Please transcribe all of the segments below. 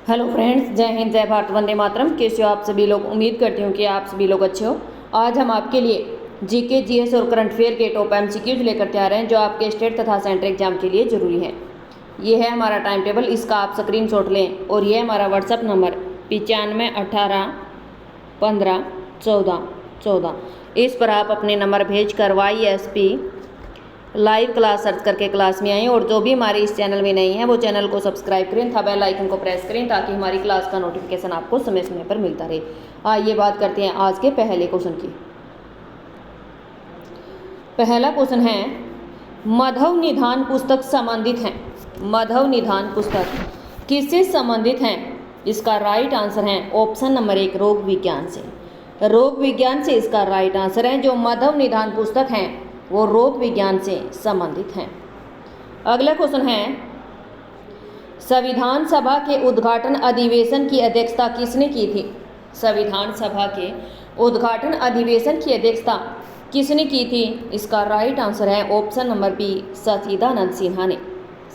Hello friends, जय हिंद, जय भारत, वंदे मातरम। कैसे हो आप सभी लोग? उम्मीद करती हूँ कि आप सभी लोग अच्छे हो। आज हम आपके लिए जीके, जीएस और करंट अफेयर के टॉप एमसीक्यूज लेकर के आ रहे हैं जो आपके स्टेट तथा सेंट्रल एग्जाम के लिए जरूरी है। ये है हमारा टाइम टेबल, इसका आप स्क्रीनशॉट लें। और ये है हमारा व्हाट्सअप नंबर 9518151414। इस पर आप अपने नंबर भेज कर YSP लाइव क्लास सर्च करके क्लास में आएँ। और जो भी हमारे इस चैनल में नहीं है वो चैनल को सब्सक्राइब करें तथा बेल आइकन को प्रेस करें ताकि हमारी क्लास का नोटिफिकेशन आपको समय समय पर मिलता रहे। आइए बात करते हैं आज के पहले क्वेश्चन की। पहला क्वेश्चन है, माधव निधान पुस्तक संबंधित है। माधव निधान पुस्तक किससे संबंधित है? इसका राइट आंसर है ऑप्शन नंबर 1, रोग विज्ञान से। रोग विज्ञान से इसका राइट आंसर है। जो माधव निधान पुस्तक है वो रोग विज्ञान से संबंधित हैं। अगला क्वेश्चन है, संविधान सभा के उद्घाटन अधिवेशन की अध्यक्षता किसने की थी? संविधान सभा के उद्घाटन अधिवेशन की अध्यक्षता किसने की थी? इसका राइट आंसर है ऑप्शन नंबर बी, सच्चिदानंद सिन्हा ने।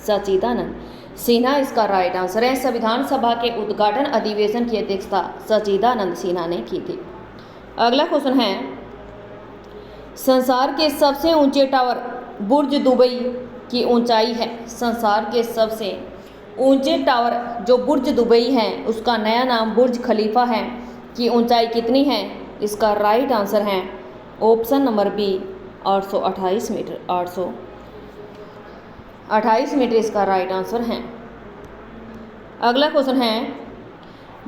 सच्चिदानंद सिन्हा इसका राइट आंसर है। संविधान सभा के उद्घाटन अधिवेशन की अध्यक्षता सच्चिदानंद सिन्हा ने की थी। अगला क्वेश्चन है, संसार के सबसे ऊंचे टावर बुर्ज दुबई की ऊंचाई है। संसार के सबसे ऊंचे टावर जो बुर्ज दुबई है उसका नया नाम बुर्ज खलीफा है, की ऊंचाई कितनी है? इसका राइट आंसर है option number B, 828 meter. 828 meter इसका राइट आंसर है। अगला क्वेश्चन है,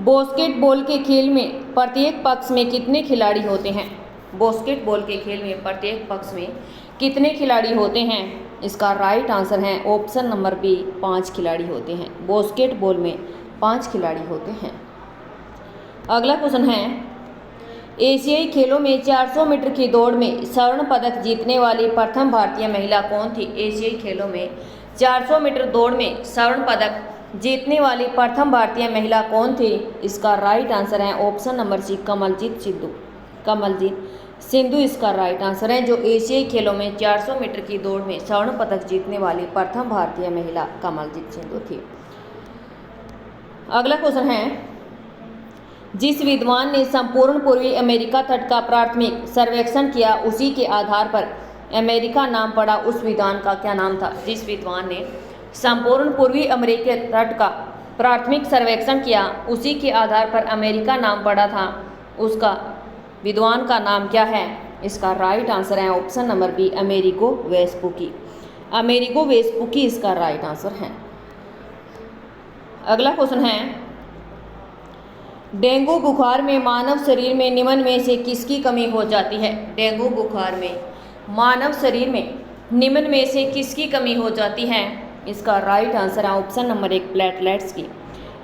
बास्केटबॉल के खेल में प्रत्येक पक्ष में कितने खिलाड़ी होते हैं? बास्केटबॉल के खेल में प्रत्येक पक्ष में कितने खिलाड़ी होते हैं? इसका राइट आंसर है ऑप्शन नंबर बी, 5 खिलाड़ी होते हैं। बास्केटबॉल में 5 खिलाड़ी होते हैं। अगला क्वेश्चन है, एशियाई खेलों में 400 मीटर की दौड़ में स्वर्ण पदक जीतने वाली प्रथम भारतीय महिला कौन थी? एशियाई खेलों में 400 मीटर दौड़ में स्वर्ण पदक जीतने वाली प्रथम भारतीय महिला कौन थी? इसका राइट आंसर है option number C, Kamaljeet Sidhu. Kamaljeet Sindhu इसका राइट आंसर है। जो एशियाई खेलों में 400 मीटर की दौड़ में स्वर्ण पदक जीतने वाली प्रथम भारतीय महिला कमलजीत सिंधु थी। अगला क्वेश्चन है, जिस विद्वान ने संपूर्ण पूर्वी अमेरिका तट का प्राथमिक सर्वेक्षण किया उसी के आधार पर अमेरिका नाम पड़ा, उस विद्वान का क्या नाम था? जिस विद्वान ने संपूर्ण पूर्वी अमेरिका तट का प्राथमिक सर्वेक्षण किया उसी के आधार पर अमेरिका नाम पड़ा था, उसका विद्वान का नाम क्या है? इसका राइट आंसर है option number B, Amerigo Vespucci. Amerigo Vespucci इसका राइट आंसर है। अगला क्वेश्चन है, डेंगू बुखार में मानव शरीर में निम्न में से किसकी कमी हो जाती है? डेंगू बुखार में मानव शरीर में निम्न में से किसकी कमी हो जाती है? इसका राइट आंसर है ऑप्शन नंबर 1, प्लेटलेट्स की।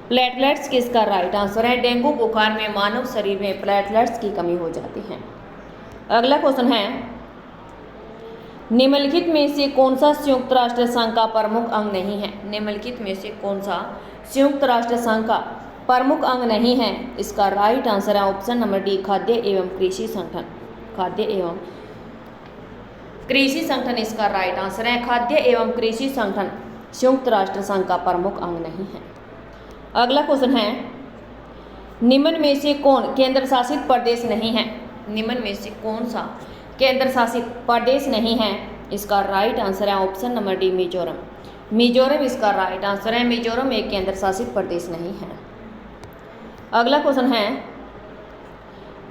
प्लेटलेट्स की इसका राइट आंसर है। डेंगू बुखार में मानव शरीर में प्लेटलेट्स की कमी हो जाती है। अगला क्वेश्चन है, निम्नलिखित में से कौन सा संयुक्त राष्ट्र संघ का प्रमुख अंग नहीं है? निम्नलिखित में से कौन सा संयुक्त राष्ट्र संघ का प्रमुख अंग नहीं है? इसका राइट आंसर है ऑप्शन नंबर डी, खाद्य एवं कृषि संगठन। खाद्य एवं कृषि संगठन इसका राइट आंसर है। खाद्य एवं कृषि संगठन संयुक्त राष्ट्र संघ का प्रमुख अंग नहीं है। अगला क्वेश्चन है, निम्न में से कौन केंद्र शासित प्रदेश नहीं है? निम्न में से कौन सा केंद्र शासित प्रदेश नहीं है? इसका राइट आंसर है option number D, Mizoram. Mizoram इसका राइट आंसर है। मिजोरम एक केंद्र शासित प्रदेश नहीं है। अगला क्वेश्चन है,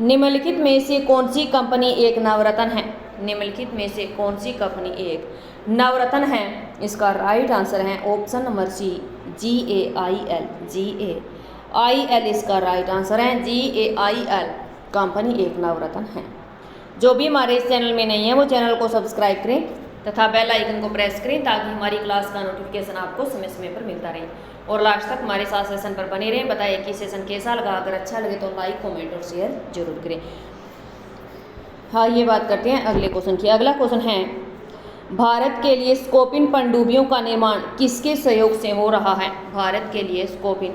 निम्नलिखित में से कौन सी कंपनी एक नवरत्न है? निम्नलिखित में से कौन सी कंपनी एक नवरत्न है? इसका राइट आंसर है option number C, GAIL। GAIL इसका राइट आंसर है। GAIL कंपनी एक नवरत्न है। जो भी हमारे इस चैनल में नहीं है वो चैनल को सब्सक्राइब करें तथा बेल आइकन को प्रेस करें ताकि हमारी क्लास का नोटिफिकेशन आपको समय समय पर मिलता रहे। और लास्ट तक हमारे साथ सेशन पर बने रहें। बताइए कि सेशन कैसा लगा? अगर अच्छा लगे तो लाइक, कमेंट और शेयर जरूर करें। हाँ, ये बात करते हैं अगले क्वेश्चन की। अगला क्वेश्चन है, भारत के लिए स्कोपिन पनडुब्बियों का निर्माण किसके सहयोग से हो रहा है? भारत के लिए स्कोपिन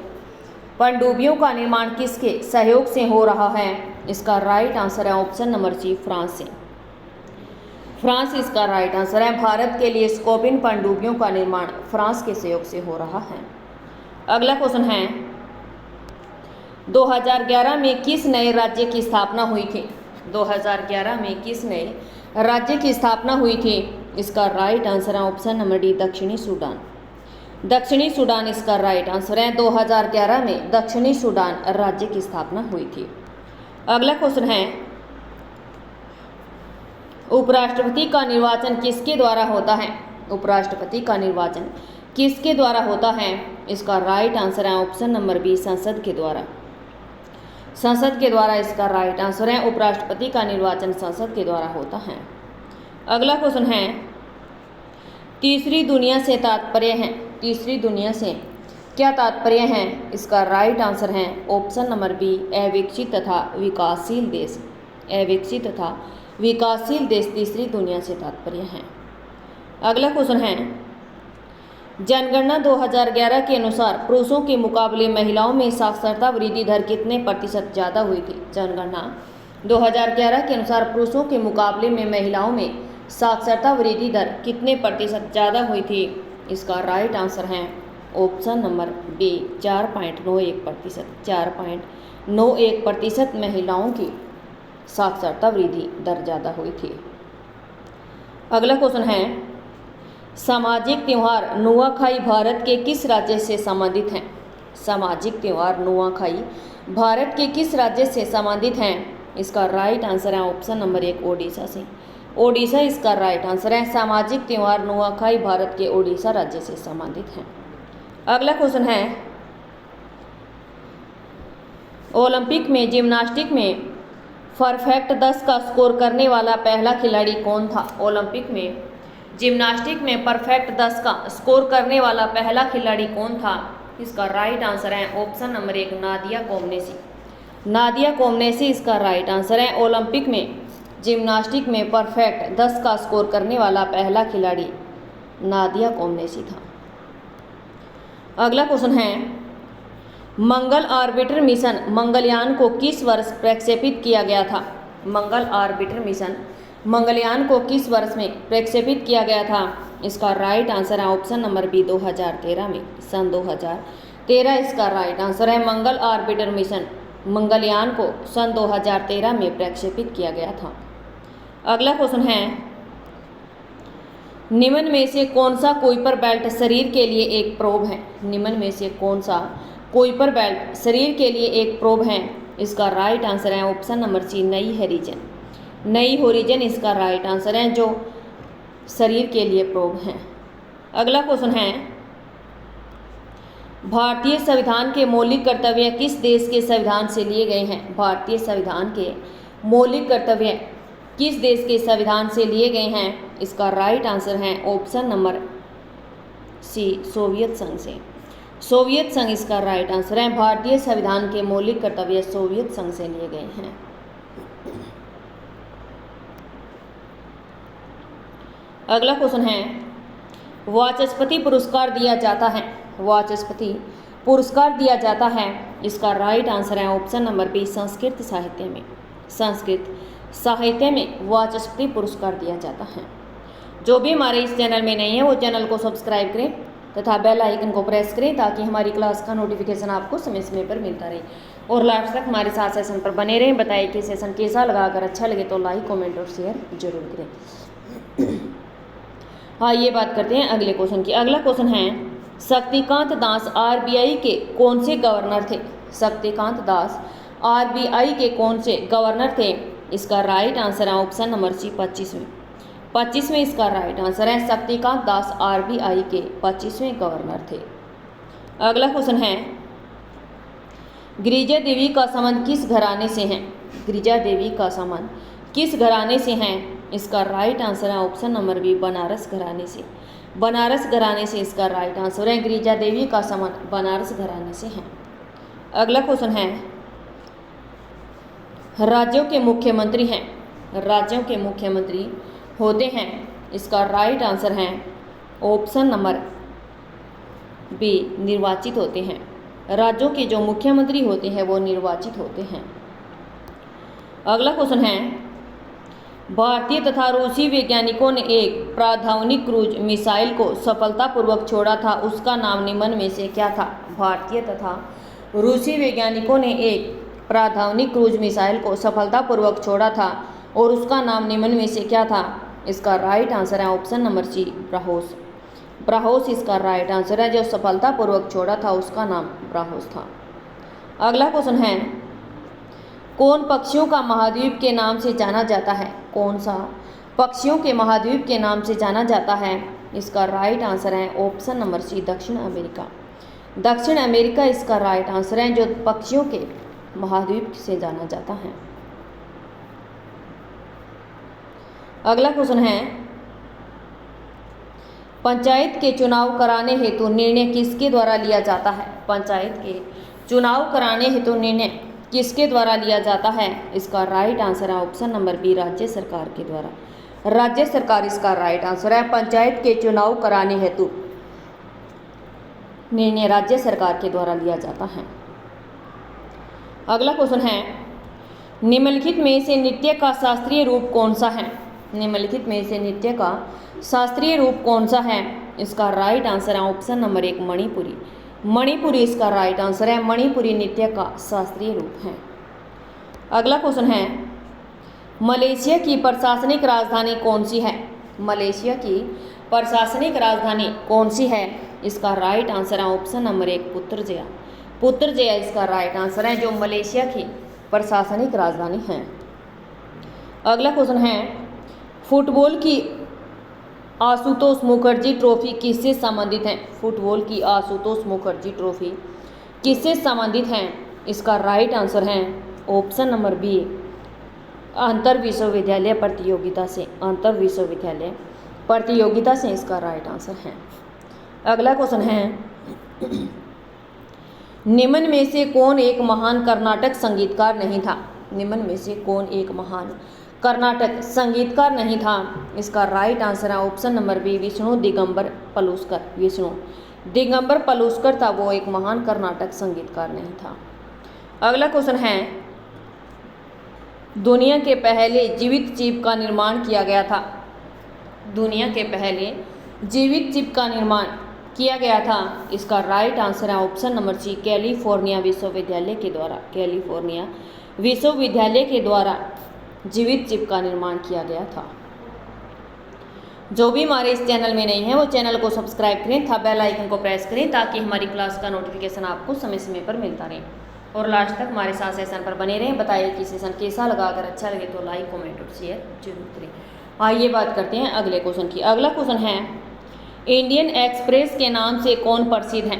पनडुब्बियों का निर्माण किसके सहयोग से हो रहा है? इसका राइट आंसर है ऑप्शन नंबर सी, फ्रांस से। फ्रांस इसका राइट आंसर है। भारत के लिए स्कोपिन पनडुब्बियों का निर्माण फ्रांस के सहयोग से हो रहा है। अगला क्वेश्चन है, 2011 में किस नए राज्य की स्थापना हुई थी? 2011 में किस नए राज्य की स्थापना हुई थी? इसका राइट आंसर है ऑप्शन नंबर डी, दक्षिणी सूडान। दक्षिणी सूडान इसका राइट आंसर है। 2011 में दक्षिणी सूडान राज्य की स्थापना हुई थी। अगला क्वेश्चन है, उपराष्ट्रपति का निर्वाचन किसके द्वारा होता है? उपराष्ट्रपति का निर्वाचन किसके द्वारा होता है? इसका राइट आंसर है ऑप्शन नंबर बी, संसद के द्वारा। संसद के द्वारा इसका राइट आंसर है। उपराष्ट्रपति का निर्वाचन संसद के द्वारा होता है। अगला क्वेश्चन है, तीसरी दुनिया से तात्पर्य है? तीसरी दुनिया से क्या तात्पर्य है? इसका राइट आंसर है ऑप्शन नंबर बी, अविकसित तथा विकासशील देश। अविकसित तथा विकासशील देश तीसरी दुनिया से तात्पर्य है। अगला क्वेश्चन है, जनगणना 2011 के अनुसार पुरुषों के मुकाबले महिलाओं में साक्षरता वृद्धि दर कितने प्रतिशत ज़्यादा हुई थी? जनगणना 2011 के अनुसार पुरुषों के मुकाबले में महिलाओं में साक्षरता वृद्धि दर कितने प्रतिशत ज़्यादा हुई थी? इसका राइट आंसर है ऑप्शन नंबर बी, 4.91%। 4.91% महिलाओं की साक्षरता वृद्धि दर ज़्यादा हुई थी। अगला क्वेश्चन है, सामाजिक त्यौहार नुआखाई भारत के किस राज्य से संबंधित हैं? सामाजिक त्यौहार नुआखाई भारत के किस राज्य से संबंधित हैं? इसका राइट आंसर है ऑप्शन नंबर 1, ओडिशा से। ओडिशा इसका राइट आंसर है। सामाजिक त्यौहार नुआखाई भारत के ओडिशा राज्य से संबंधित हैं। अगला क्वेश्चन है, ओलंपिक में जिम्नास्टिक में परफेक्ट 10 का स्कोर करने वाला पहला खिलाड़ी कौन था? ओलंपिक में जिम्नास्टिक में परफेक्ट 10 का स्कोर करने वाला पहला खिलाड़ी कौन था? इसका राइट आंसर है ऑप्शन नंबर 1, नादिया कोमनेसी। नादिया कोमनेसी इसका राइट आंसर है। ओलंपिक में जिम्नास्टिक में परफेक्ट 10 का स्कोर करने वाला पहला खिलाड़ी नादिया कोमनेसी था। अगला क्वेश्चन है, मंगल ऑर्बिटर मिशन मंगलयान को किस वर्ष प्रक्षेपित किया गया था? मंगल ऑर्बिटर मिशन मंगलयान को किस वर्ष में प्रक्षेपित किया गया था? इसका राइट आंसर है ऑप्शन नंबर बी, 2013 में। सन 2013 इसका राइट आंसर है। मंगल ऑर्बिटर मिशन मंगलयान को सन 2013 में प्रक्षेपित किया गया था। अगला क्वेश्चन है, निम्न में से कौन सा कुइपर बेल्ट शरीर के लिए एक प्रोब है? निम्न में से कौन सा कुइपर बेल्ट शरीर के लिए एक प्रोब है? इसका राइट आंसर है ऑप्शन नंबर सी, नई होरिजन। नई होरिजन इसका राइट आंसर है, जो शरीर के लिए प्रोब है। अगला क्वेश्चन है, भारतीय संविधान के मौलिक कर्तव्य किस देश के संविधान से लिए गए हैं? भारतीय संविधान के मौलिक कर्तव्य किस देश के संविधान से लिए गए हैं? इसका राइट आंसर है ऑप्शन नंबर सी, सोवियत संघ से। सोवियत संघ इसका राइट आंसर है। भारतीय संविधान के मौलिक कर्तव्य सोवियत संघ से लिए गए हैं। अगला क्वेश्चन है, वाचस्पति पुरस्कार दिया जाता है? वाचस्पति पुरस्कार दिया जाता है, इसका राइट आंसर है ऑप्शन नंबर बी, संस्कृत साहित्य में। संस्कृत साहित्य में वाचस्पति पुरस्कार दिया जाता है। जो भी हमारे इस चैनल में नहीं है वो चैनल को सब्सक्राइब करें तथा बेल आइकन को प्रेस करें, ताकि हमारी क्लास का नोटिफिकेशन आपको समय समय पर मिलता रहे और लास्ट तक हमारे साथ सेशन पर बने रहें। बताइए कि सेशन कैसा लगा। अगर अच्छा लगे तो लाइक, कमेंट और शेयर जरूर करें। हाँ, ये बात करते हैं अगले क्वेश्चन की। अगला क्वेश्चन है, शक्तिकांत दास RBI के कौन से गवर्नर थे? शक्तिकांत दास RBI के कौन से गवर्नर थे? इसका राइट आंसर है ऑप्शन नंबर सी, 25वें। 25वें इसका राइट आंसर है। शक्तिकांत दास RBI के 25वें गवर्नर थे। अगला क्वेश्चन है, गिरिजा देवी का संबंध किस घराने से है? गिरिजा देवी का संबंध किस घराने से है? इसका राइट आंसर है ऑप्शन नंबर बी, बनारस घराने से। बनारस घराने से इसका राइट आंसर है। गिरिजा देवी का संबंध बनारस घराने से है। अगला क्वेश्चन है, राज्यों के मुख्यमंत्री हैं, राज्यों के मुख्यमंत्री होते हैं, इसका राइट आंसर है ऑप्शन नंबर बी, निर्वाचित होते हैं। राज्यों के जो मुख्यमंत्री होते हैं वो निर्वाचित होते हैं। अगला क्वेश्चन है, भारतीय तथा रूसी वैज्ञानिकों ने एक प्राधानिक क्रूज मिसाइल को सफलतापूर्वक छोड़ा था, उसका नाम निम्न में से क्या था? भारतीय तथा रूसी वैज्ञानिकों ने एक प्राधानिक क्रूज मिसाइल को सफलतापूर्वक छोड़ा था और उसका नाम निम्न में से क्या था? इसका राइट आंसर है ऑप्शन नंबर सी, ब्राहोस। ब्राहोस इसका राइट आंसर है। जो सफलतापूर्वक छोड़ा था उसका नाम ब्राहोस था। अगला क्वेश्चन है, कौन पक्षियों का महाद्वीप के नाम से जाना जाता है? कौन सा पक्षियों के महाद्वीप के नाम से जाना जाता है? इसका राइट आंसर है ऑप्शन नंबर सी, दक्षिण अमेरिका। दक्षिण अमेरिका इसका राइट आंसर है, जो पक्षियों के महाद्वीप से जाना जाता है। अगला क्वेश्चन है, पंचायत के चुनाव कराने हेतु निर्णय किसके द्वारा लिया जाता है? पंचायत के चुनाव कराने हेतु निर्णय किसके द्वारा लिया जाता है? इसका राइट आंसर है ऑप्शन नंबर बी, राज्य सरकार के द्वारा। राज्य सरकार इसका राइट आंसर है। पंचायत के चुनाव कराने हेतु निर्णय राज्य सरकार के द्वारा लिया जाता है। अगला क्वेश्चन है, निम्नलिखित में से नृत्य का शास्त्रीय रूप कौन सा है? निम्नलिखित में से नृत्य का शास्त्रीय रूप कौन सा है? इसका राइट आंसर है ऑप्शन नंबर एक, मणिपुरी। मणिपुरी इसका राइट आंसर है। मणिपुरी नृत्य का शास्त्रीय रूप है। अगला क्वेश्चन है, मलेशिया की प्रशासनिक राजधानी कौन सी है? मलेशिया की प्रशासनिक राजधानी कौन सी है? इसका राइट आंसर है ऑप्शन नंबर एक, पुत्रजया। पुत्रजया इसका राइट आंसर है, जो मलेशिया की प्रशासनिक राजधानी है। अगला क्वेश्चन है, फुटबॉल की आशुतोष मुखर्जी ट्रॉफी किससे संबंधित है? फुटबॉल की आशुतोष मुखर्जी ट्रॉफी किससे संबंधित है? इसका राइट आंसर है ऑप्शन नंबर बी, अंतर विश्वविद्यालय प्रतियोगिता से। अंतर विश्वविद्यालय प्रतियोगिता से इसका राइट आंसर है। अगला क्वेश्चन है, निम्न में से कौन एक महान कर्नाटक संगीतकार नहीं था? निम्न में से कौन एक महान कर्नाटक संगीतकार नहीं था? इसका राइट आंसर है option number B, Vishnu Digambar Paluskar. Vishnu Digambar Paluskar था, वो एक महान कर्नाटक संगीतकार नहीं था। अगला क्वेश्चन है, दुनिया के पहले जीवित जीव का निर्माण किया गया था? दुनिया के पहले जीवित जीव का निर्माण किया गया था। इसका राइट आंसर है ऑप्शन नंबर सी, कैलिफोर्निया विश्वविद्यालय के द्वारा। कैलिफोर्निया विश्वविद्यालय के द्वारा जीवित जीव का निर्माण किया गया था। जो भी हमारे इस चैनल में नहीं है वो चैनल को सब्सक्राइब करें तथा बेल आइकन को प्रेस करें, ताकि हमारी क्लास का नोटिफिकेशन आपको समय समय पर मिलता रहे और लास्ट तक हमारे साथ सेशन पर बने रहें। बताइए कि सेशन कैसा लगा। अगर अच्छा लगे तो लाइक, कमेंट और शेयर जरूर करें। आइए बात करते हैं अगले क्वेश्चन की। अगला क्वेश्चन है, इंडियन एक्सप्रेस के नाम से कौन प्रसिद्ध है?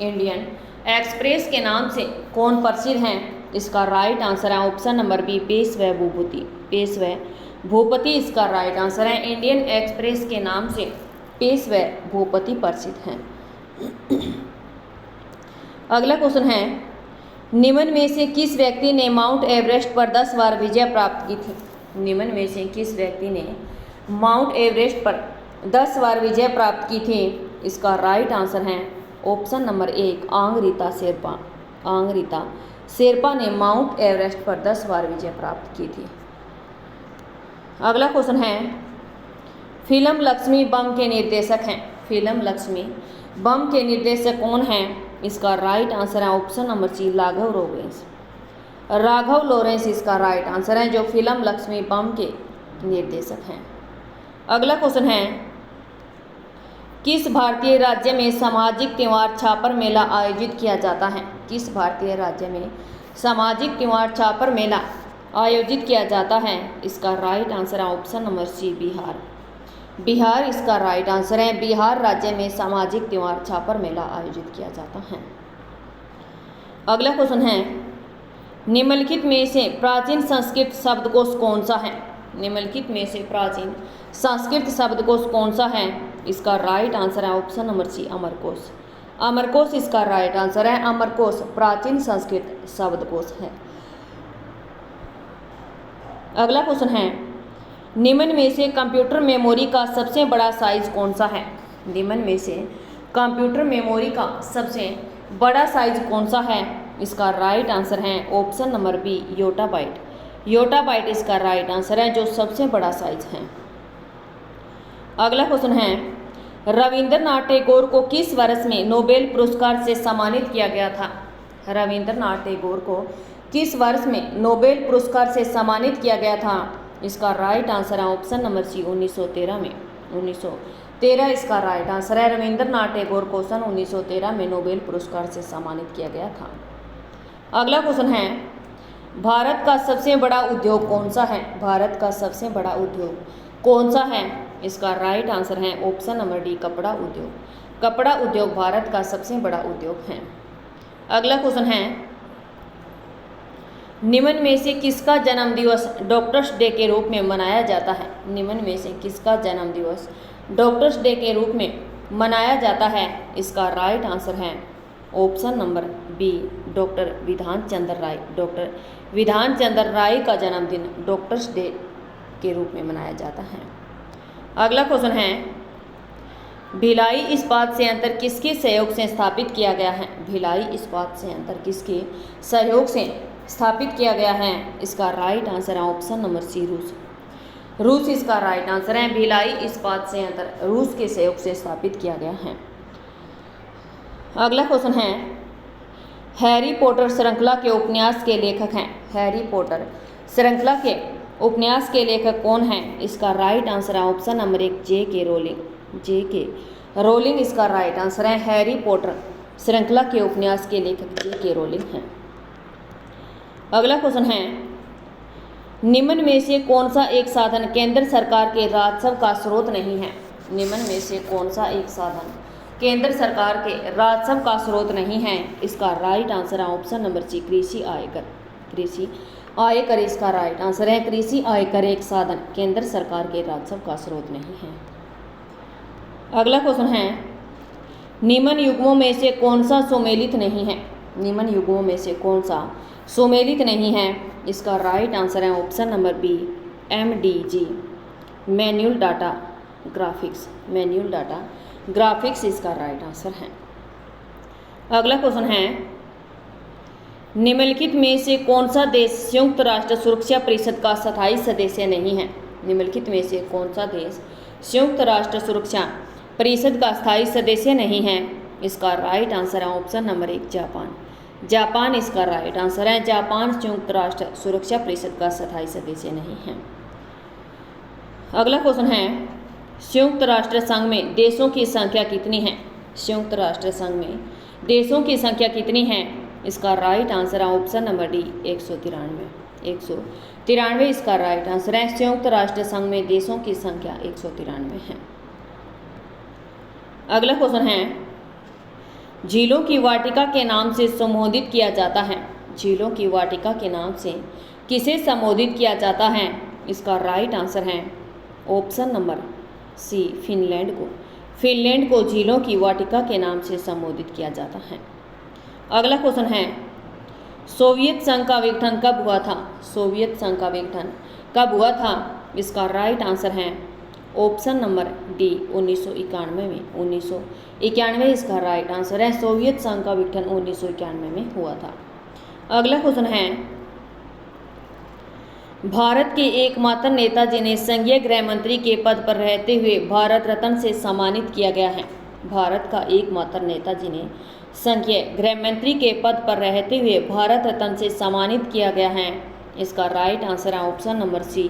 इंडियन एक्सप्रेस के नाम से कौन प्रसिद्ध है? इसका राइट आंसर है ऑप्शन नंबर बी, पेशवे भूपति। पेशवे भूपति इसका राइट आंसर है। इंडियन एक्सप्रेस के नाम से पेशवे भूपति प्रसिद्ध हैं। अगला क्वेश्चन है, निम्न में से किस व्यक्ति ने माउंट एवरेस्ट पर 10 बार विजय प्राप्त की थी? निम्न में से किस व्यक्ति ने माउंट एवरेस्ट पर 10 बार विजय प्राप्त की थी? इसका राइट आंसर है ऑप्शन नंबर एक, आंगरीता शेरपा। आंगरीता शेरपा ने माउंट एवरेस्ट पर 10 बार विजय प्राप्त की थी। अगला क्वेश्चन है, फिल्म लक्ष्मी बम के निर्देशक हैं? फिल्म लक्ष्मी बम के निर्देशक कौन हैं? इसका राइट आंसर है option number C, Raghav Lawrence. Raghav Lawrence इसका राइट आंसर है, जो फिल्म लक्ष्मी बम के निर्देशक हैं। अगला क्वेश्चन है, किस भारतीय राज्य में सामाजिक त्योहार छापर मेला आयोजित किया जाता है? किस भारतीय राज्य में सामाजिक त्योहार छापर मेला आयोजित किया जाता है? इसका राइट आंसर है option number C, Bihar. Bihar इसका राइट आंसर है। बिहार राज्य में सामाजिक त्योहार छापर मेला आयोजित किया जाता है। अगला क्वेश्चन है, निम्नलिखित में से प्राचीन संस्कृत शब्दकोश कौन सा है? निम्नलिखित में से प्राचीन संस्कृत शब्दकोश कौन सा है? इसका राइट आंसर है option number C, Amarkosh. Amarkosh इसका राइट आंसर है। अमरकोश प्राचीन संस्कृत शब्दकोश है। अगला क्वेश्चन है, निम्न में से कंप्यूटर मेमोरी का सबसे बड़ा साइज कौन सा है? निम्न में से कंप्यूटर मेमोरी का सबसे बड़ा साइज कौन सा है? इसका राइट आंसर है option number B, yottabyte. Yottabyte इसका राइट आंसर है, जो सबसे बड़ा साइज है। अगला क्वेश्चन है, रविंद्रनाथ टैगोर को किस वर्ष में नोबेल पुरस्कार से सम्मानित किया गया था? रविंद्रनाथ टैगोर को किस वर्ष में नोबेल पुरस्कार से सम्मानित किया गया था? इसका राइट आंसर है ऑप्शन नंबर सी 1913 में। 1913 इसका राइट आंसर है। रविंद्रनाथ टैगोर को सन 1913 में नोबेल पुरस्कार से सम्मानित किया गया था। अगला क्वेश्चन है, भारत का सबसे बड़ा उद्योग कौन सा है? भारत का सबसे बड़ा उद्योग कौन सा है? इसका राइट आंसर है ऑप्शन नंबर डी कपड़ा उद्योग। कपड़ा उद्योग भारत का सबसे बड़ा उद्योग है। अगला क्वेश्चन है, निम्न में से किसका जन्मदिवस डॉक्टर्स डे के रूप में मनाया जाता है? निम्न में से किसका जन्मदिवस डॉक्टर्स डे के रूप में मनाया जाता है? इसका राइट आंसर है option number B doctor Bidhan Chandra राय। डॉक्टर विधान चंद्र राय का जन्मदिन डॉक्टर्स डे के रूप में मनाया जाता है। अगला क्वेश्चन है, भिलाई इस्पात संयंत्र किसके सहयोग से स्थापित किया गया है? भिलाई इस्पात संयंत्र किसके सहयोग से स्थापित किया गया है? इसका राइट आंसर है ऑप्शन नंबर सी रूस। रूस इसका राइट आंसर है। भिलाई इस्पात संयंत्र रूस के सहयोग से स्थापित किया गया है। अगला क्वेश्चन है, हैरी पॉटर श्रृंखला के उपन्यास के लेखक हैं? हैरी पॉटर श्रृंखला के उपन्यास के लेखक कौन हैं? इसका राइट आंसर है ऑप्शन नंबर एक J.K. रोलिंग। J.K. रोलिंग इसका राइट आंसर है। हैरी पॉटर श्रृंखला के उपन्यास के लेखक J.K. रोलिंग हैं। अगला क्वेश्चन है, निम्न में से कौन सा एक साधन केंद्र सरकार के राजस्व का स्रोत नहीं है? निम्न में से कौन सा एक साधन केंद्र सरकार के राजस्व का स्रोत नहीं है? इसका राइट आंसर है ऑप्शन नंबर सी कृषि आयकर। कृषि आयकर इसका राइट आंसर है। कृषि आयकर एक साधन केंद्र सरकार के राजस्व का स्रोत नहीं है। अगला क्वेश्चन है, निम्न युग्मों में से कौन सा सुमेलित नहीं है? निम्न युग्मों में से कौन सा सुमेलित नहीं है? इसका राइट आंसर है option number B MDG manual data graphics. Manual data graphics इसका राइट आंसर है। अगला क्वेश्चन है, निम्नलिखित में से कौन सा देश संयुक्त राष्ट्र सुरक्षा परिषद का स्थायी सदस्य नहीं है? निम्नलिखित में से कौन सा देश संयुक्त राष्ट्र सुरक्षा परिषद का स्थायी सदस्य नहीं है? इसका राइट आंसर है ऑप्शन नंबर एक जापान। जापान इसका राइट आंसर है। जापान संयुक्त राष्ट्र सुरक्षा परिषद का स्थायी सदस्य नहीं है। अगला क्वेश्चन है, संयुक्त राष्ट्र संघ में देशों की संख्या कितनी है? संयुक्त राष्ट्र संघ में देशों की संख्या कितनी है? इसका राइट आंसर है ऑप्शन नंबर डी 193। 193 इसका राइट आंसर है। संयुक्त राष्ट्र संघ में देशों की संख्या 193 है। अगला क्वेश्चन है, झीलों की वाटिका के नाम से संबोधित किया जाता है? झीलों की वाटिका के नाम से किसे संबोधित किया जाता है? इसका राइट आंसर है ऑप्शन नंबर सी फिनलैंड को। फिनलैंड को झीलों की वाटिका के नाम से संबोधित किया जाता है। अगला क्वेश्चन है, सोवियत संघ का विघटन कब हुआ था? सोवियत संघ का विघटन कब हुआ था? इसका राइट आंसर है ऑप्शन नंबर डी 1991 में। 1991 इसका राइट आंसर है। सोवियत संघ का विघटन 1991 में हुआ था। अगला क्वेश्चन है, भारत के एकमात्र नेता जिन्हें संघीय गृह मंत्री के पद पर रहते हुए भारत रत्न से सम्मानित किया गया है? भारत का एकमात्र नेता जिन्हें संघीय गृह मंत्री के पद पर रहते हुए भारत रत्न से सम्मानित किया गया है? इसका राइट आंसर है option number C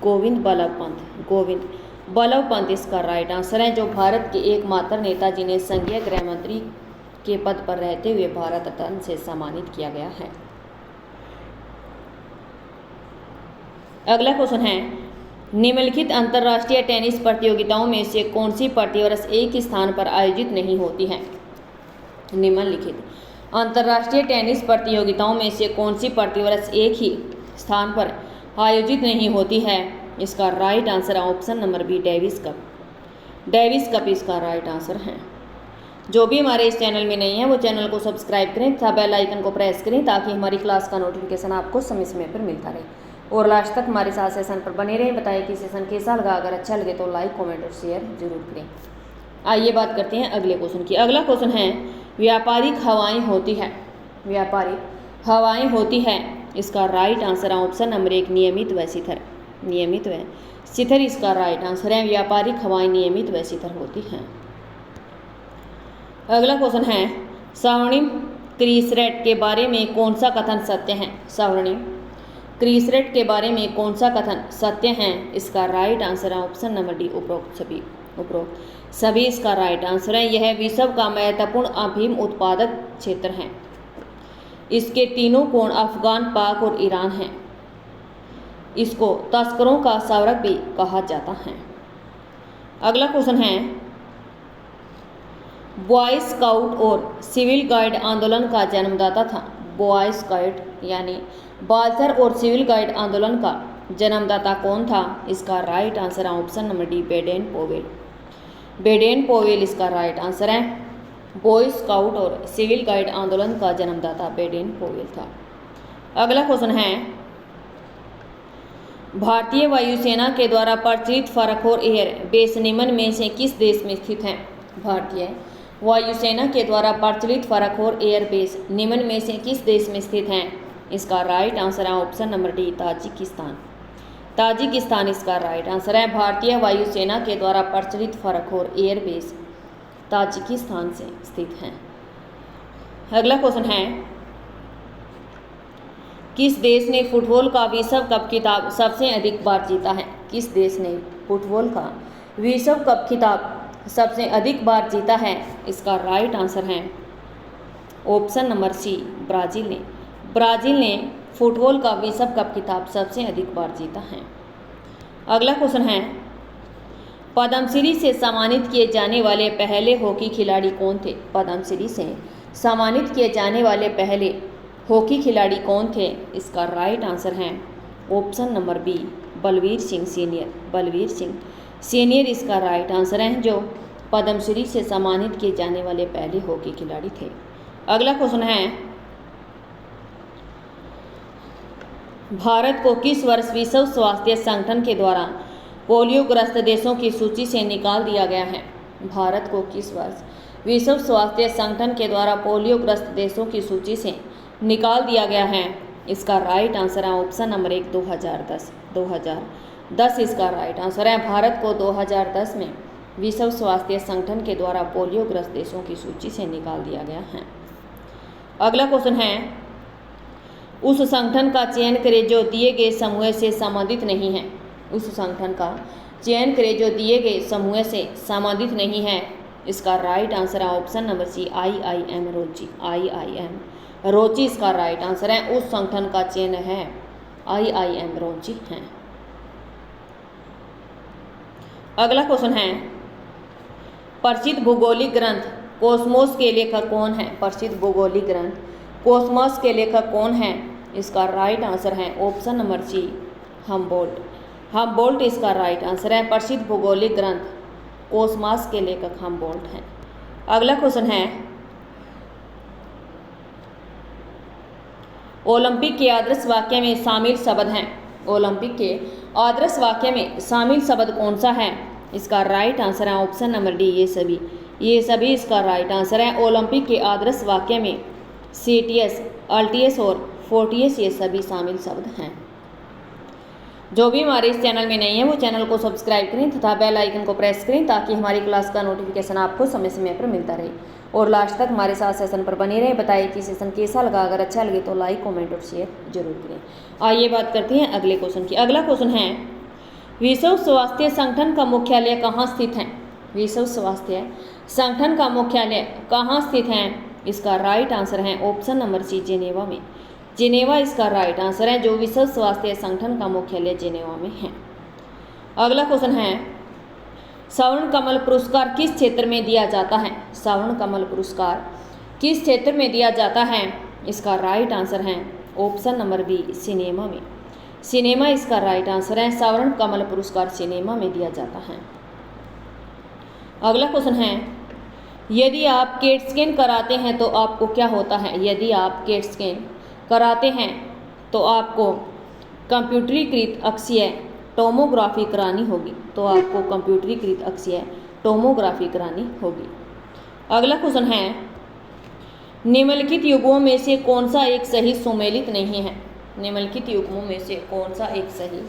Govind Ballabh Pant. Govind Ballabh Pant इसका राइट आंसर है, जो भारत के एकमात्र नेता जिन्हें संघीय गृह मंत्री के पद पर रहते हुए भारत रत्न से सम्मानित किया गया है। अगला क्वेश्चन है, निम्नलिखित अंतर्राष्ट्रीय टेनिस प्रतियोगिताओं में से कौन सी प्रतिवर्ष एक ही स्थान पर आयोजित नहीं होती है? निम्नलिखित अंतर्राष्ट्रीय टेनिस प्रतियोगिताओं में से कौन सी प्रतिवर्ष एक ही स्थान पर आयोजित नहीं होती है? इसका राइट आंसर है option number B Davis cup. Davis cup इसका राइट आंसर है। जो भी हमारे इस चैनल में नहीं है वो चैनल को सब्सक्राइब करें तथा बेल आइकन को प्रेस करें ताकि हमारी क्लास का नोटिफिकेशन आपको समय समय पर मिलता रहे और लास्ट तक हमारे साथ सेशन पर बने रहें। बताएं कि सेशन कैसा लगा। अगर अच्छा लगे तो लाइक कमेंट और शेयर जरूर करें। आइए बात करते हैं अगले क्वेश्चन की। अगला क्वेश्चन है, व्यापारिक हवाएं होती है? व्यापारिक हवाएं होती है। इसका राइट आंसर है ऑप्शन नंबर एक नियमित व शिथिर। नियमित व शिथिर इसका राइट आंसर है। व्यापारिक हवाएं नियमित व शिथिर होती हैं। अगला क्वेश्चन है, स्वर्णिम क्रिसरेट के बारे में कौन सा कथन सत्य है? स्वर्णिम। क्रिसरेट के बारे में कौन सा कथन सत्य है? इसका राइट आंसर है ऑप्शन नंबर डी, उपरोक्त सभी इसका राइट आंसर है। यह विश्व का महत्वपूर्ण अफीम उत्पादक क्षेत्र है। इसके तीनों कोण अफगान, पाक और ईरान हैं। इसको तस्करों का स्वर्ग भी कहा जाता है। अगला क्वेश्चन है, बॉय स्काउट और सिविल गाइड आंदोलन का जन्मदाता था। बॉय स्काउट यानी बालसर और सिविल गाइड आंदोलन का जन्मदाता कौन था? इसका राइट आंसर है option number D, Baden Powell. Baden Powell इसका राइट आंसर है। बॉय स्काउट और सिविल गाइड आंदोलन का जन्मदाता बेडेन पोवेल था। अगला क्वेश्चन है, भारतीय वायुसेना के द्वारा प्रचलित फरखोर एयर बेस निम्न में से किस देश में स्थित है? भारतीय वायुसेना के द्वारा प्रचलित फरखोर एयर बेस निम्न में से किस देश में स्थित है? इसका राइट आंसर है option number D, Tajikistan. Tajikistan इसका राइट आंसर है। भारतीय वायुसेना के द्वारा प्रचलित फरखोर एयर बेस ताजिकिस्तान से स्थित है। अगला क्वेश्चन है, किस देश ने फुटबॉल का विश्व कप खिताब सबसे अधिक बार जीता है? किस देश ने फुटबॉल का विश्व कप खिताब सबसे अधिक बार जीता है? इसका राइट आंसर है ऑप्शन नंबर सी, ब्राज़ील ने। ब्राज़ील ने फुटबॉल का विश्व कप खिताब सबसे अधिक बार जीता है। अगला क्वेश्चन है, पद्मश्री से सम्मानित किए जाने वाले पहले हॉकी खिलाड़ी कौन थे? पद्मश्री से सम्मानित किए जाने वाले पहले हॉकी खिलाड़ी कौन थे? इसका राइट आंसर है option number B, Balbir Singh senior. Balbir Singh senior इसका राइट आंसर है, जो पद्मश्री से सम्मानित किए जाने वाले पहले हॉकी खिलाड़ी थे। अगला क्वेश्चन है, भारत को किस वर्ष विश्व स्वास्थ्य संगठन के द्वारा पोलियोग्रस्त देशों की सूची से निकाल दिया गया है? भारत को किस वर्ष विश्व स्वास्थ्य संगठन के द्वारा पोलियोग्रस्त देशों की सूची से निकाल दिया गया है? इसका राइट आंसर है ऑप्शन नंबर एक, 2010। 2010 इसका राइट आंसर है। भारत को 2010 में विश्व स्वास्थ्य संगठन के द्वारा पोलियोग्रस्त देशों की सूची से निकाल दिया गया है। अगला क्वेश्चन है, उस संगठन का चयन करें जो दिए गए समूह से संबंधित नहीं है। उस संगठन का चयन करें जो दिए गए समूह से संबंधित नहीं है। इसका राइट आंसर है ऑप्शन नंबर सी, IIM रोची। IIM रोची इसका राइट आंसर है। उस संगठन का चयन है IIM रोची है। अगला क्वेश्चन है, प्रसिद्ध भूगोलिक ग्रंथ कॉस्मोस के लेखक कौन है? प्रसिद्ध भूगोलिक ग्रंथ कॉस्मोस के लेखक कौन है? इसका राइट आंसर है option number C, Humboldt. Humboldt इसका राइट आंसर है। प्रसिद्ध भूगोलिक ग्रंथ कॉस्मोस के लेखक हम्बोल्ट हैं। अगला क्वेश्चन है, ओलंपिक के आदर्श वाक्य में शामिल शब्द हैं। ओलंपिक के आदर्श वाक्य में शामिल शब्द कौन सा है? इसका राइट आंसर है ऑप्शन नंबर डी, ये सभी इसका राइट आंसर है। ओलंपिक के आदर्श वाक्य में CTS, LTS और 40S ये सभी शामिल शब्द हैं। जो भी हमारे इस चैनल में नहीं है वो चैनल को सब्सक्राइब करें तथा बेल आइकन को प्रेस करें ताकि हमारी क्लास का नोटिफिकेशन आपको समय समय पर मिलता रहे और लास्ट तक हमारे साथ सेशन पर बने रहें। बताइए कि सेशन कैसा लगा। अगर अच्छा लगे तो लाइक, कमेंट और शेयर जरूर करें। आइए बात करते हैं अगले क्वेश्चन की। अगला क्वेश्चन है, विश्व स्वास्थ्य संगठन का मुख्यालय कहाँ स्थित है? विश्व स्वास्थ्य संगठन का मुख्यालय कहाँ स्थित है? इसका राइट आंसर है ऑप्शन नंबर सी, जेनेवा में। जेनेवा इसका राइट आंसर है। जो विश्व स्वास्थ्य संगठन का मुख्यालय जेनेवा में है। अगला क्वेश्चन है, स्वर्ण कमल पुरस्कार किस क्षेत्र में दिया जाता है? स्वर्ण कमल पुरस्कार किस क्षेत्र में दिया जाता है? इसका राइट आंसर है ऑप्शन नंबर बी, सिनेमा में। सिनेमा इसका राइट आंसर है। स्वर्ण कमल पुरस्कार सिनेमा में दिया जाता है। अगला क्वेश्चन है, यदि आप केट स्कैन कराते हैं तो आपको क्या होता है? यदि आप केट स्कैन कराते हैं तो आपको कंप्यूटरीकृत अक्षीय टोमोग्राफी करानी होगी। तो आपको कंप्यूटरीकृत अक्षीय टोमोग्राफी करानी होगी। अगला क्वेश्चन है, निम्नलिखित युग्मों में से कौन सा एक सही सुमेलित नहीं है? निम्नलिखित युग्मों में से कौन सा एक सही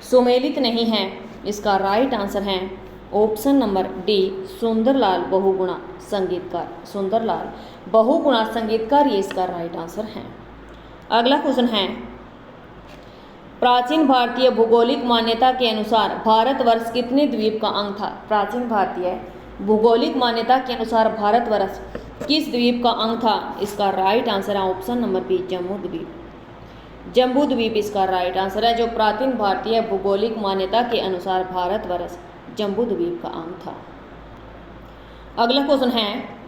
सुमेलित नहीं है? इसका राइट आंसर है option number D Sundarlal Bahuguna संगीतकार। सुंदरलाल बहुगुणा संगीतकार ये इसका राइट आंसर है। अगला क्वेश्चन है, प्राचीन भारतीय भूगोलिक मान्यता के अनुसार भारतवर्ष कितने द्वीप का अंग था? प्राचीन भारतीय भूगोलिक मान्यता के अनुसार भारतवर्ष किस द्वीप का अंग था? इसका राइट आंसर है ऑप्शन नंबर बी जम्बू द्वीप। जम्बू द्वीप इसका राइट आंसर है। जो प्राचीन भारतीय भूगोलिक मान्यता के अनुसार भारतवर्ष जम्बू द्वीप का अंग था। अगला क्वेश्चन है,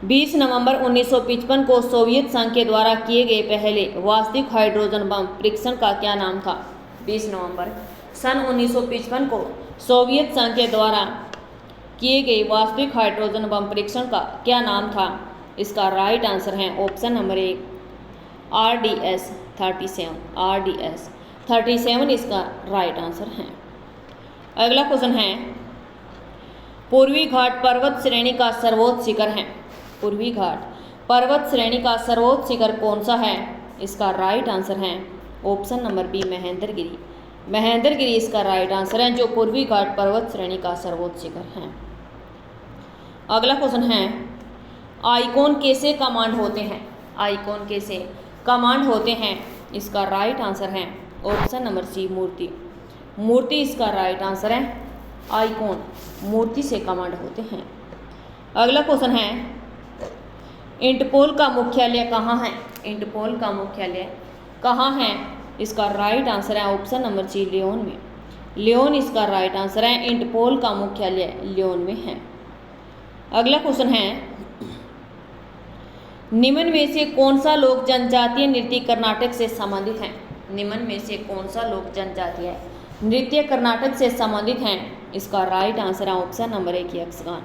20 नवंबर 1955 को सोवियत संघ के द्वारा किए गए पहले वास्तविक हाइड्रोजन बम परीक्षण का क्या नाम था? 20 नवंबर सन 1955 को सोवियत संघ के द्वारा किए गए वास्तविक हाइड्रोजन बम परीक्षण का क्या नाम था? इसका राइट आंसर है option number A RDS 37। RDS 37 इसका राइट आंसर है। अगला क्वेश्चन है, पूर्वी घाट पर्वत श्रेणी का सर्वोच्च शिखर है। पूर्वी घाट पर्वत श्रेणी का सर्वोच्च शिखर कौन सा है? इसका राइट आंसर है option number B Mahendragiri. Mahendragiri इसका राइट आंसर है, जो पूर्वी घाट पर्वत श्रेणी का सर्वोच्च शिखर है। अगला क्वेश्चन है, आइकॉन कैसे कमांड होते हैं? आइकॉन कैसे कमांड होते हैं? इसका राइट आंसर है ऑप्शन नंबर सी मूर्ति। मूर्ति इसका राइट आंसर है। आइकॉन मूर्ति से कमांड होते हैं। अगला क्वेश्चन है, इंटरपोल का मुख्यालय कहाँ है? इंटरपोल का मुख्यालय कहाँ है? इसका राइट आंसर है ऑप्शन नंबर सी लियोन में। लियोन इसका राइट आंसर है। इंटरपोल का मुख्यालय लियोन में है। अगला क्वेश्चन है, निम्न में से कौन सा लोक जनजातीय नृत्य कर्नाटक से संबंधित है? निम्न में से कौन सा लोक जनजातीय नृत्य कर्नाटक से संबंधित हैं? इसका राइट आंसर है ऑप्शन नंबर एक यक्षगान।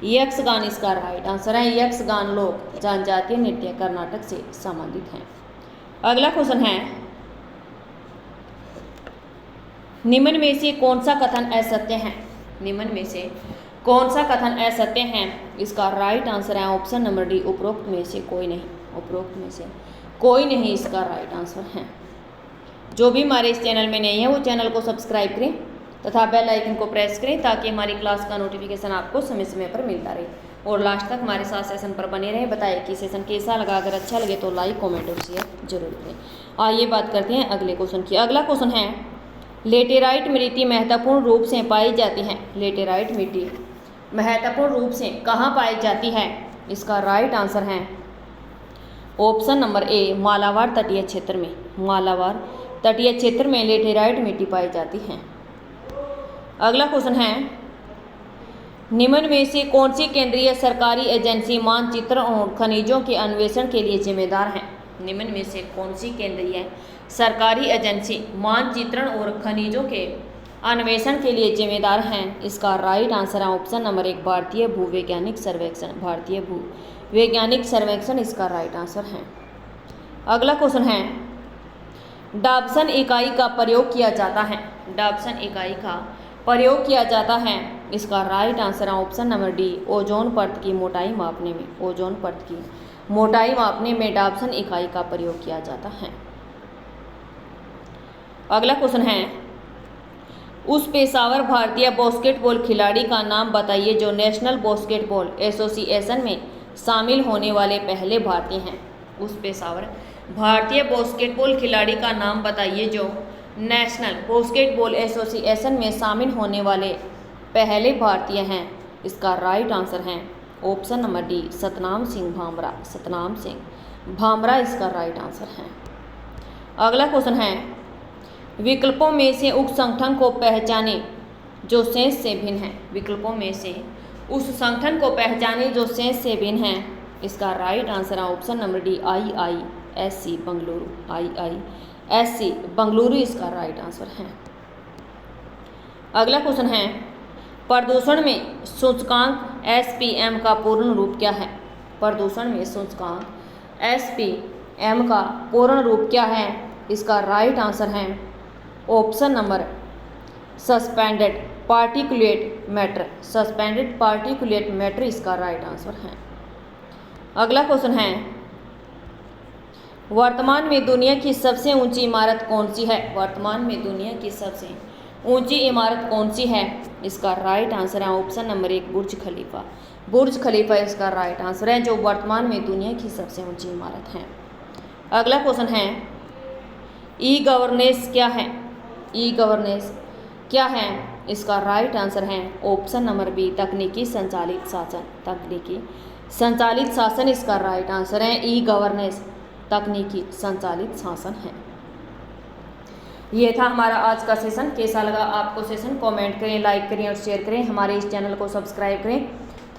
यक्षगान इसका राइट आंसर है। यक्षगान लोक जनजातीय नृत्य कर्नाटक से संबंधित हैं। अगला क्वेश्चन है, निम्न में से कौन सा कथन असत्य है? निम्न में से कौन सा कथन असत्य है? इसका राइट आंसर है ऑप्शन नंबर डी उपरोक्त में से कोई नहीं। उपरोक्त में से कोई नहीं इसका राइट आंसर है। जो भी हमारे इस चैनल में नहीं है वो चैनल को सब्सक्राइब करें तथा बेल आइकन को प्रेस करें ताकि हमारी क्लास का नोटिफिकेशन आपको समय समय पर मिलता रहे और लास्ट तक हमारे साथ सेशन पर बने रहें। बताइए कि सेशन कैसा लगा। अगर अच्छा लगे तो लाइक कमेंट और शेयर जरूर करें। आइए बात करते हैं अगले क्वेश्चन की। अगला क्वेश्चन है, लेटेराइट मिट्टी महत्वपूर्ण रूप से पाई जाती है। लेटेराइट मिट्टी महत्वपूर्ण रूप से कहाँ पाई जाती है? इसका राइट आंसर है ऑप्शन नंबर ए मालाबार तटीय क्षेत्र में। मालाबार तटीय क्षेत्र में लेटेराइट मिट्टी पाई जाती है। अगला क्वेश्चन है, निम्न में से कौन सी केंद्रीय सरकारी एजेंसी मानचित्र और खनिजों के अन्वेषण के लिए जिम्मेदार है? निम्न में से कौन सी केंद्रीय सरकारी एजेंसी मानचित्रण और खनिजों के अन्वेषण के लिए जिम्मेदार हैं? इसका राइट आंसर है ऑप्शन नंबर एक भारतीय भूवैज्ञानिक सर्वेक्षण। भारतीय भूवैज्ञानिक सर्वेक्षण इसका राइट आंसर है। अगला क्वेश्चन है, डाबसन इकाई का प्रयोग किया जाता है। डाबसन इकाई का प्रयोग किया जाता है। इसका राइट आंसर है ऑप्शन नंबर डी ओजोन परत की मोटाई मापने में। ओजोन परत की मोटाई मापने में डाबसन इकाई का प्रयोग किया जाता है। अगला क्वेश्चन है, उस पेशेवर भारतीय बास्केटबॉल खिलाड़ी का नाम बताइए जो नेशनल बास्केटबॉल एसोसिएशन में शामिल होने वाले पहले भारतीय हैं। उस पेशेवर भारतीय बास्केटबॉल खिलाड़ी का नाम बताइए जो नेशनल बास्केटबॉल एसोसिएशन में शामिल होने वाले पहले भारतीय हैं। इसका राइट आंसर है option number D Satnam Singh Bhamra. Satnam Singh Bhamra इसका राइट आंसर है। अगला क्वेश्चन है, विकल्पों में से उस संगठन को पहचाने जो शेष से भिन्न है। विकल्पों में से उस संगठन को पहचाने जो शेष से भिन्न है। इसका राइट आंसर है option number D IISc Bengaluru. IISc Bengaluru इसका राइट आंसर है। अगला क्वेश्चन है, प्रदूषण में सूचकांक SPM का पूर्ण रूप क्या है? प्रदूषण में सूचकांक SPM का पूर्ण रूप क्या है? इसका राइट आंसर है option number suspended particulate matter. Suspended particulate matter इसका राइट आंसर है। अगला क्वेश्चन है, वर्तमान में दुनिया की सबसे ऊंची इमारत कौन सी है? वर्तमान में दुनिया की सबसे ऊंची इमारत कौन सी है? इसका राइट आंसर है ऑप्शन नंबर 1 बुर्ज खलीफा। बुर्ज खलीफा इसका राइट आंसर है, जो वर्तमान में दुनिया की सबसे ऊंची इमारत है। अगला क्वेश्चन है, ई गवर्नेंस क्या है? ई गवर्नेंस क्या है? इसका राइट आंसर है ऑप्शन नंबर बी तकनीकी संचालित शासन। तकनीकी संचालित शासन इसका राइट आंसर है। ई गवर्नेंस तकनीकी संचालित शासन है। ये था हमारा आज का सेशन। कैसा लगा आपको सेशन? कमेंट करें, लाइक करें और शेयर करें। हमारे इस चैनल को सब्सक्राइब करें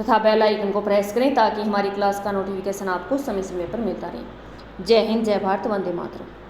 तथा बेल आइकन को प्रेस करें ताकि हमारी क्लास का नोटिफिकेशन आपको समय समय पर मिलता रहे। जय हिंद, जय भारत, वंदे मातरम।